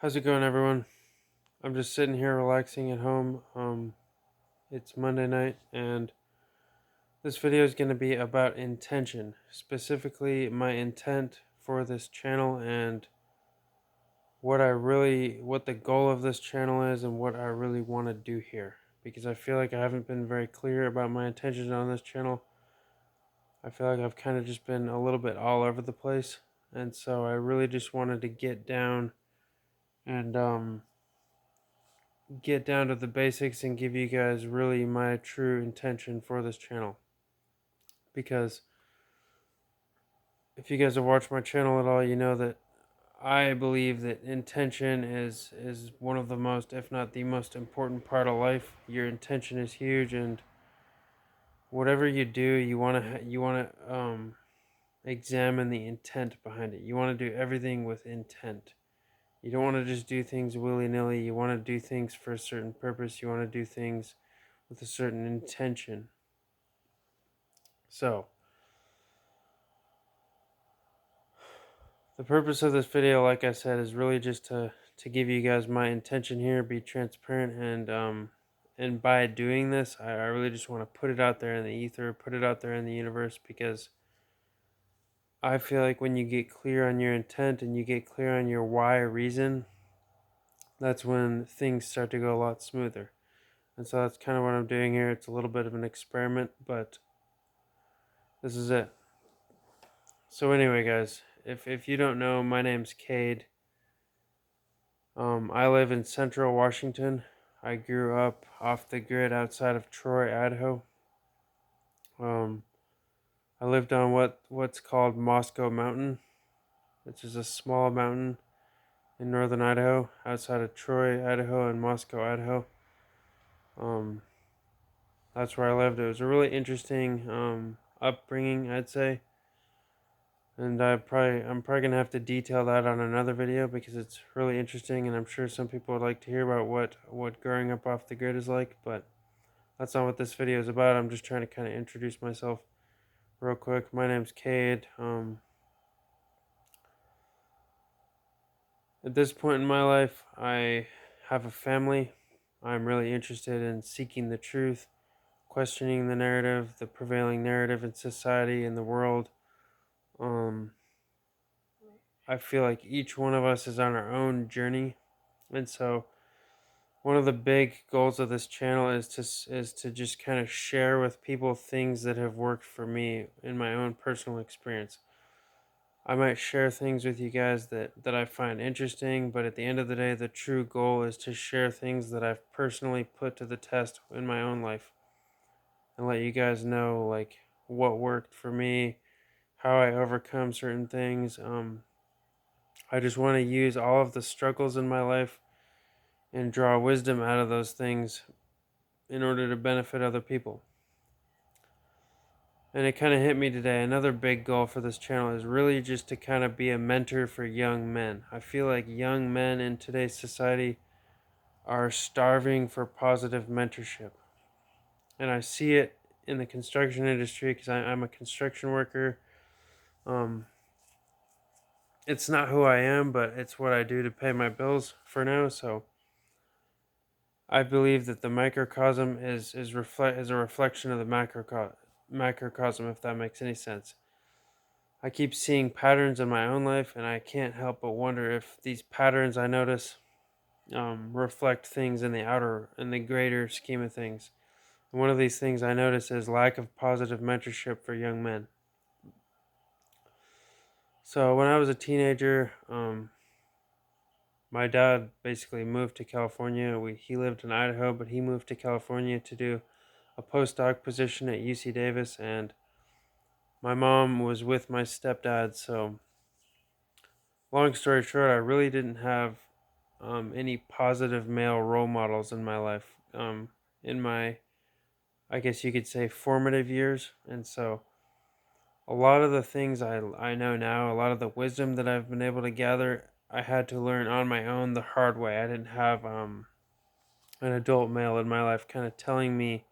How's it going, everyone? I'm just sitting here relaxing at home. It's Monday night, and this video is going to be about intention, specifically my intent for this channel and what the goal of this channel is and what I really want to do here. Because I feel like I haven't been very clear about my intentions on this channel. I feel like I've kind of just been a little bit all over the place, and so I really just wanted to and get down to the basics and give you guys really my true intention for this channel. Because if you guys have watched my channel at all, you know that I believe that intention is one of the most, if not the most important part of life. Your intention is huge, and whatever you do, you want to examine the intent behind it. You want to do everything with intent. You don't want to just do things willy-nilly. You want to do things for a certain purpose. You want to do things with a certain intention. So, the purpose of this video, like I said, is really just to give you guys my intention here, be transparent, and by doing this, I really just want to put it out there in the ether, put it out there in the universe, because I feel like when you get clear on your intent and you get clear on your why reason, that's when things start to go a lot smoother. And so that's kind of what I'm doing here. It's a little bit of an experiment, but this is it. So anyway, guys, if you don't know, my name's Cade. I live in central Washington. I grew up off the grid outside of Troy, Idaho. Um, I lived on what's called Moscow Mountain, which is a small mountain in northern Idaho, outside of Troy, Idaho, and Moscow, Idaho. Um, that's where I lived. It was a really interesting upbringing, I'd say. And I'm probably gonna have to detail that on another video because it's really interesting, and I'm sure some people would like to hear about what growing up off the grid is like. But that's not what this video is about. I'm just trying to kind of introduce myself real quick. My name's Cade. At this point in my life, I have a family. I'm really interested in seeking the truth, questioning the narrative, the prevailing narrative in society and the world. Um, I feel like each one of us is on our own journey, and so one of the big goals of this channel is to just kind of share with people things that have worked for me in my own personal experience. I might share things with you guys that I find interesting, but at the end of the day, the true goal is to share things that I've personally put to the test in my own life and let you guys know like what worked for me, how I overcome certain things. I just want to use all of the struggles in my life and draw wisdom out of those things in order to benefit other people. And it kind of hit me today. Another big goal for this channel is really just to kind of be a mentor for young men. I feel like young men in today's society are starving for positive mentorship. And I see it in the construction industry because I'm a construction worker. Um, it's not who I am, but it's what I do to pay my bills for now. So I believe that the microcosm is a reflection of the macrocosm, if that makes any sense. I keep seeing patterns in my own life, and I can't help but wonder if these patterns I notice reflect things in the greater scheme of things. And one of these things I notice is lack of positive mentorship for young men. So when I was a teenager, my dad basically moved to California. He lived in Idaho, but he moved to California to do a postdoc position at UC Davis, and my mom was with my stepdad. So long story short, I really didn't have any positive male role models in my life, in my, I guess you could say, formative years. And so a lot of the things I know now, a lot of the wisdom that I've been able to gather, I had to learn on my own the hard way. I didn't have an adult male in my life kind of telling me,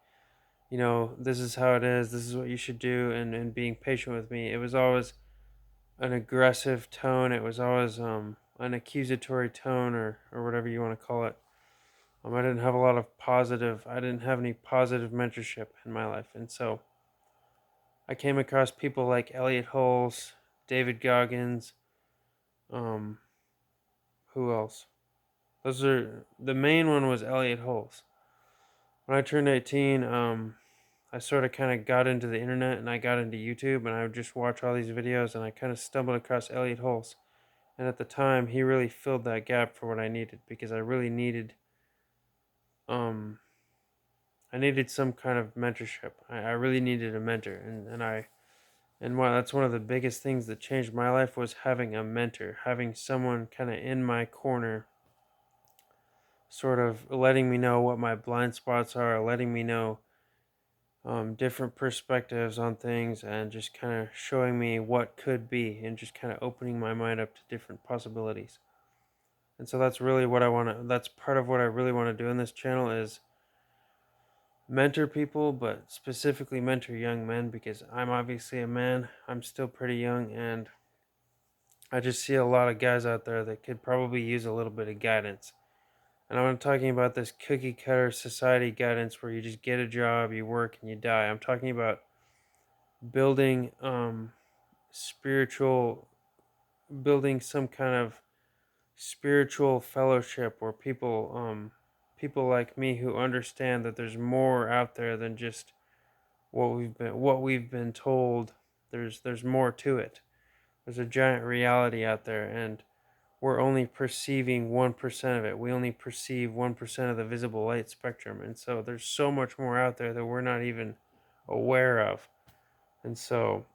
this is how it is, this is what you should do, and being patient with me. It was always an aggressive tone. It was always an accusatory tone, or whatever you want to call it. I didn't have a lot of positive, I didn't have any positive mentorship in my life. And so I came across people like Elliot Hulse, David Goggins, um, who else? The main one was Elliot Hulse. When I turned 18, I sort of kind of got into the internet and I got into YouTube and I would just watch all these videos and I kind of stumbled across Elliot Hulse. And at the time, he really filled that gap for what I needed because I really um, I needed some kind of mentorship. I really needed a mentor, and that's one of the biggest things that changed my life was having a mentor, having someone kind of in my corner, sort of letting me know what my blind spots are, letting me know different perspectives on things, and just kind of showing me what could be, and just kind of opening my mind up to different possibilities. And so that's really what I want to. That's part of what I really want to do in this channel is mentor people, but specifically mentor young men because I'm obviously a man. I'm still pretty young, and I just see a lot of guys out there that could probably use a little bit of guidance. And I'm not talking about this cookie cutter society guidance where you just get a job, you work, and you die. I'm talking about building spiritual, building some kind of spiritual fellowship where people like me who understand that there's more out there than just what we've been told. There's more to it. There's a giant reality out there, and we're only perceiving 1% of it. We only perceive 1% of the visible light spectrum, and so there's so much more out there that we're not even aware of. And so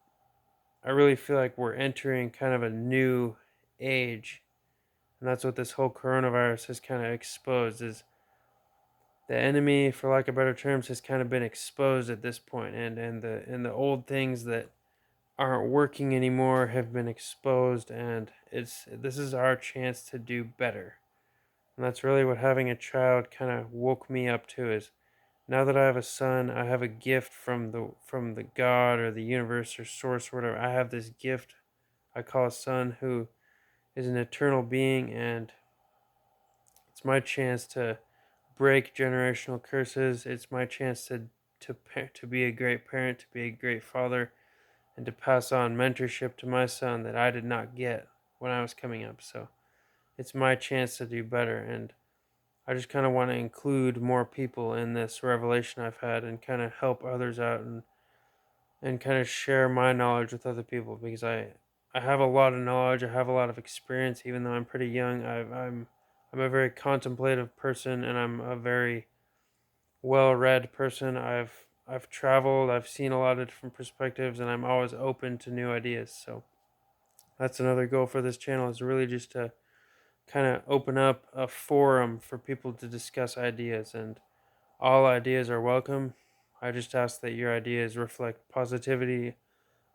I really feel like we're entering kind of a new age, and that's what this whole coronavirus has kind of exposed. Is the enemy, for lack of better terms, has kind of been exposed at this point, and the old things that aren't working anymore have been exposed, and this is our chance to do better. And that's really what having a child kind of woke me up to is now that I have a son, I have a gift from the God or the universe or source or whatever. I have this gift I call a son who is an eternal being, and it's my chance to break generational curses. It's my chance to be a great parent, to be a great father, and to pass on mentorship to my son that I did not get when I was coming up. So it's my chance to do better, and I just kind of want to include more people in this revelation I've had and kind of help others out, and kind of share my knowledge with other people because I have a lot of knowledge, I have a lot of experience even though I'm pretty young. I'm a very contemplative person, and I'm a very well-read person. I've traveled, I've seen a lot of different perspectives, and I'm always open to new ideas. So that's another goal for this channel is really just to kind of open up a forum for people to discuss ideas, and all ideas are welcome. I just ask that your ideas reflect positivity,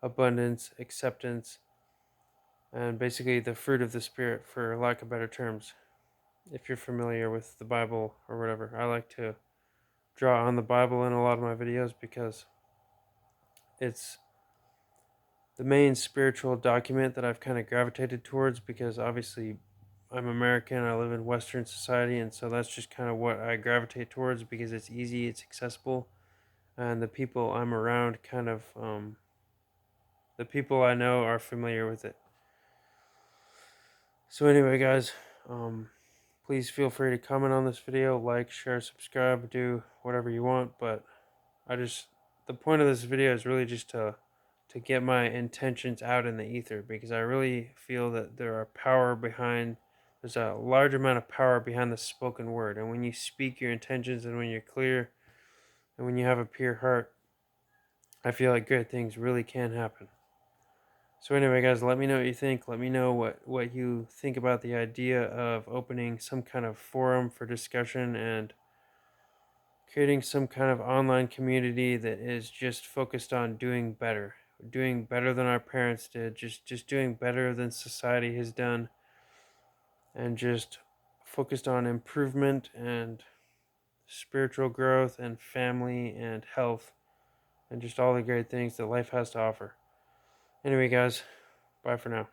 abundance, acceptance, and basically the fruit of the spirit, for lack of better terms. If you're familiar with the Bible or whatever, I like to draw on the Bible in a lot of my videos because it's the main spiritual document that I've kind of gravitated towards, because obviously I'm American, I live in Western society, and so that's just kind of what I gravitate towards because it's easy, it's accessible, and the people I'm around the people I know are familiar with it. So anyway, guys, please feel free to comment on this video, like, share, subscribe, do whatever you want, but I just, the point of this video is really just to get my intentions out in the ether, because I really feel that there's a large amount of power behind the spoken word, and when you speak your intentions and when you're clear and when you have a pure heart, I feel like great things really can happen. So anyway, guys, let me know what you think. Let me know what you think about the idea of opening some kind of forum for discussion and creating some kind of online community that is just focused on doing better than our parents did, just doing better than society has done, and just focused on improvement and spiritual growth and family and health and just all the great things that life has to offer. Anyway, guys, bye for now.